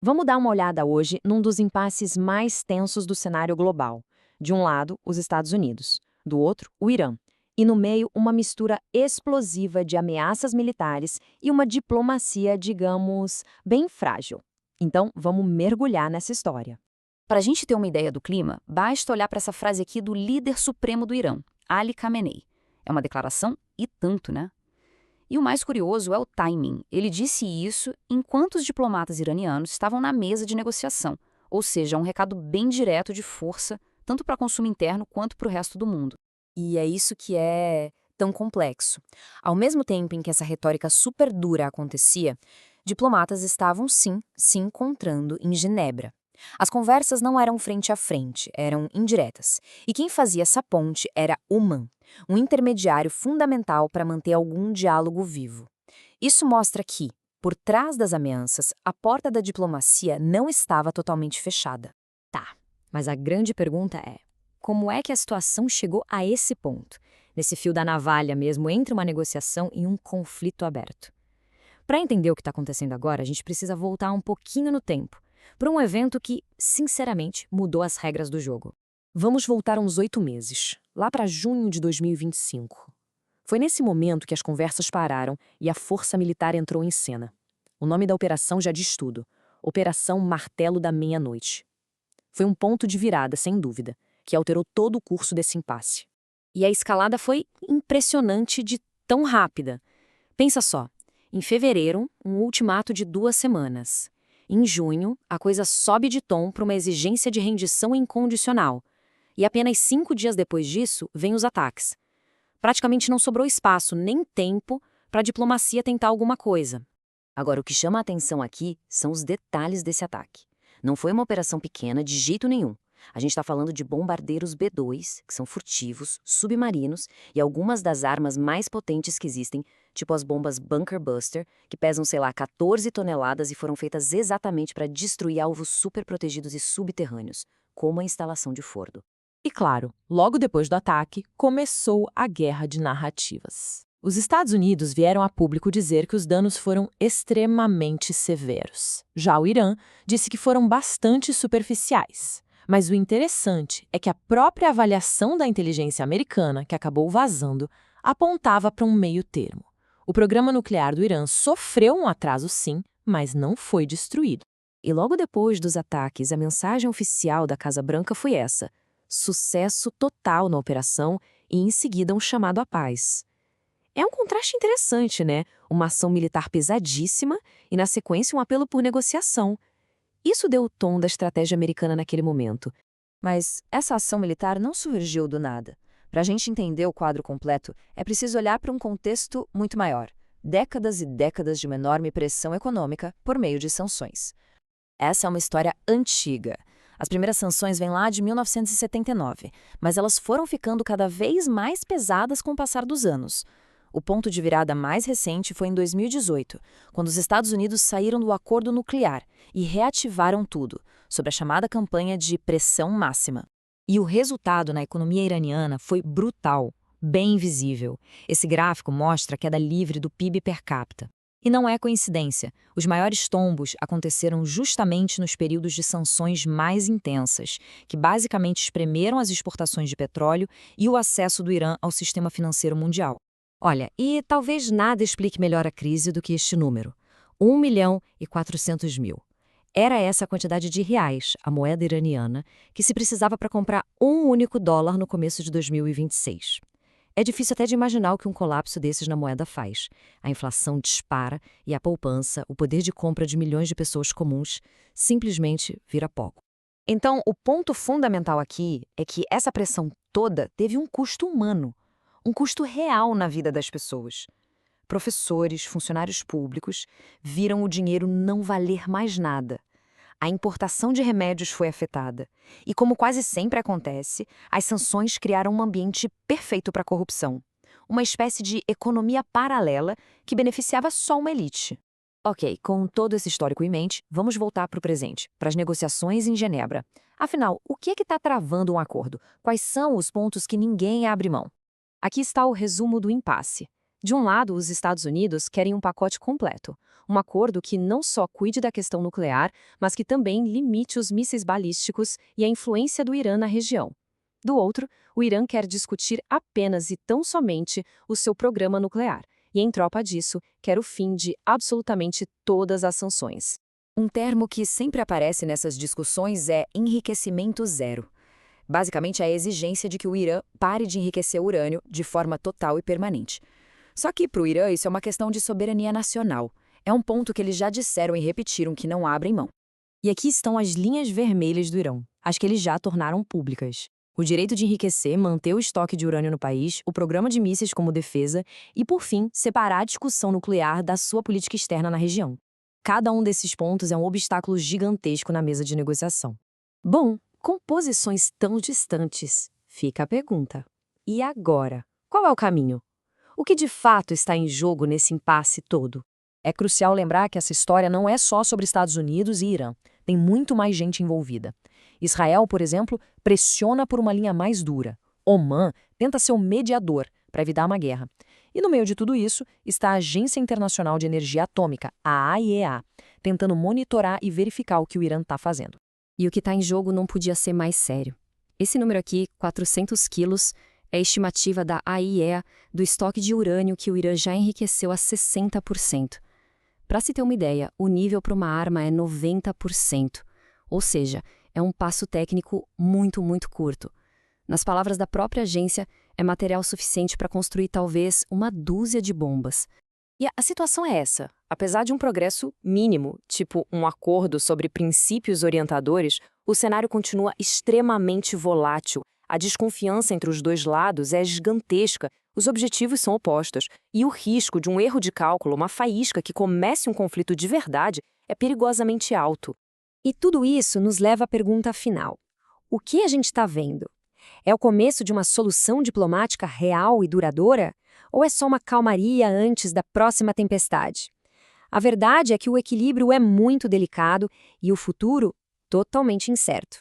Vamos dar uma olhada hoje num dos impasses mais tensos do cenário global. De um lado, os Estados Unidos, do outro, o Irã. E no meio, uma mistura explosiva de ameaças militares e uma diplomacia, digamos, bem frágil. Então, vamos mergulhar nessa história. Para a gente ter uma ideia do clima, basta olhar para essa frase aqui do líder supremo do Irã, Ali Khamenei. É uma declaração e tanto, né? E o mais curioso é o timing. Ele disse isso enquanto os diplomatas iranianos estavam na mesa de negociação, ou seja, um recado bem direto de força, tanto para consumo interno quanto para o resto do mundo. E é isso que é tão complexo. Ao mesmo tempo em que essa retórica super dura acontecia, diplomatas estavam sim se encontrando em Genebra. As conversas não eram frente a frente, eram indiretas. E quem fazia essa ponte era Oman, um intermediário fundamental para manter algum diálogo vivo. Isso mostra que, por trás das ameaças, a porta da diplomacia não estava totalmente fechada. Tá, mas a grande pergunta é: como é que a situação chegou a esse ponto? Nesse fio da navalha mesmo, entre uma negociação e um conflito aberto. Para entender o que está acontecendo agora, a gente precisa voltar um pouquinho no tempo, para um evento que, sinceramente, mudou as regras do jogo. Vamos voltar uns 8 meses, lá para junho de 2025. Foi nesse momento que as conversas pararam e a força militar entrou em cena. O nome da operação já diz tudo: Operação Martelo da Meia-Noite. Foi um ponto de virada, sem dúvida, que alterou todo o curso desse impasse. E a escalada foi impressionante de tão rápida. Pensa só, em fevereiro, um ultimato de 2 semanas. Em junho, a coisa sobe de tom para uma exigência de rendição incondicional. E apenas 5 dias depois disso, vêm os ataques. Praticamente não sobrou espaço nem tempo para a diplomacia tentar alguma coisa. Agora, o que chama a atenção aqui são os detalhes desse ataque. Não foi uma operação pequena de jeito nenhum. A gente está falando de bombardeiros B-2, que são furtivos, submarinos, e algumas das armas mais potentes que existem, tipo as bombas Bunker Buster, que pesam, sei lá, 14 toneladas e foram feitas exatamente para destruir alvos super protegidos e subterrâneos, como a instalação de Fordo. E claro, logo depois do ataque, começou a guerra de narrativas. Os Estados Unidos vieram a público dizer que os danos foram extremamente severos. Já o Irã disse que foram bastante superficiais. Mas o interessante é que a própria avaliação da inteligência americana, que acabou vazando, apontava para um meio termo. O programa nuclear do Irã sofreu um atraso sim, mas não foi destruído. E logo depois dos ataques, a mensagem oficial da Casa Branca foi essa: sucesso total na operação e, em seguida, um chamado à paz. É um contraste interessante, né? Uma ação militar pesadíssima e, na sequência, um apelo por negociação. Isso deu o tom da estratégia americana naquele momento. Mas essa ação militar não surgiu do nada. Para a gente entender o quadro completo, é preciso olhar para um contexto muito maior. Décadas e décadas de uma enorme pressão econômica por meio de sanções. Essa é uma história antiga. As primeiras sanções vêm lá de 1979, mas elas foram ficando cada vez mais pesadas com o passar dos anos. O ponto de virada mais recente foi em 2018, quando os Estados Unidos saíram do acordo nuclear e reativaram tudo, sob a chamada campanha de pressão máxima. E o resultado na economia iraniana foi brutal, bem visível. Esse gráfico mostra a queda livre do PIB per capita. E não é coincidência, os maiores tombos aconteceram justamente nos períodos de sanções mais intensas, que basicamente espremeram as exportações de petróleo e o acesso do Irã ao sistema financeiro mundial. Olha, e talvez nada explique melhor a crise do que este número: 1.400.000. Era essa a quantidade de reais, a moeda iraniana, que se precisava para comprar um único dólar no começo de 2026. É difícil até de imaginar o que um colapso desses na moeda faz. A inflação dispara e a poupança, o poder de compra de milhões de pessoas comuns, simplesmente vira pó. Então, o ponto fundamental aqui é que essa pressão toda teve um custo humano, um custo real na vida das pessoas. Professores, funcionários públicos viram o dinheiro não valer mais nada. A importação de remédios foi afetada. E, como quase sempre acontece, as sanções criaram um ambiente perfeito para a corrupção. Uma espécie de economia paralela que beneficiava só uma elite. Ok, com todo esse histórico em mente, vamos voltar para o presente, para as negociações em Genebra. Afinal, o que está travando um acordo? Quais são os pontos que ninguém abre mão? Aqui está o resumo do impasse. De um lado, os Estados Unidos querem um pacote completo, Um acordo que não só cuide da questão nuclear, mas que também limite os mísseis balísticos e a influência do Irã na região. Do outro, o Irã quer discutir apenas e tão somente o seu programa nuclear, e em troca disso, quer o fim de absolutamente todas as sanções. Um termo que sempre aparece nessas discussões é enriquecimento zero. Basicamente, a exigência de que o Irã pare de enriquecer urânio de forma total e permanente. Só que, para o Irã, isso é uma questão de soberania nacional. É um ponto que eles já disseram e repetiram que não abrem mão. E aqui estão as linhas vermelhas do Irã, as que eles já tornaram públicas. O direito de enriquecer, manter o estoque de urânio no país, o programa de mísseis como defesa e, por fim, separar a discussão nuclear da sua política externa na região. Cada um desses pontos é um obstáculo gigantesco na mesa de negociação. Bom, com posições tão distantes, fica a pergunta: e agora? Qual é o caminho? O que de fato está em jogo nesse impasse todo? É crucial lembrar que essa história não é só sobre Estados Unidos e Irã. Tem muito mais gente envolvida. Israel, por exemplo, pressiona por uma linha mais dura. Omã tenta ser o mediador para evitar uma guerra. E no meio de tudo isso está a Agência Internacional de Energia Atômica, a AIEA, tentando monitorar e verificar o que o Irã está fazendo. E o que está em jogo não podia ser mais sério. Esse número aqui, 400 quilos, é a estimativa da AIEA do estoque de urânio que o Irã já enriqueceu a 60%. Para se ter uma ideia, o nível para uma arma é 90%. Ou seja, é um passo técnico muito, muito curto. Nas palavras da própria agência, é material suficiente para construir talvez uma dúzia de bombas. E a situação é essa. Apesar de um progresso mínimo, tipo um acordo sobre princípios orientadores, o cenário continua extremamente volátil. A desconfiança entre os dois lados é gigantesca, os objetivos são opostos, e o risco de um erro de cálculo, uma faísca que comece um conflito de verdade, é perigosamente alto. E tudo isso nos leva à pergunta final. O que a gente está vendo? É o começo de uma solução diplomática real e duradoura? Ou é só uma calmaria antes da próxima tempestade? A verdade é que o equilíbrio é muito delicado e o futuro totalmente incerto.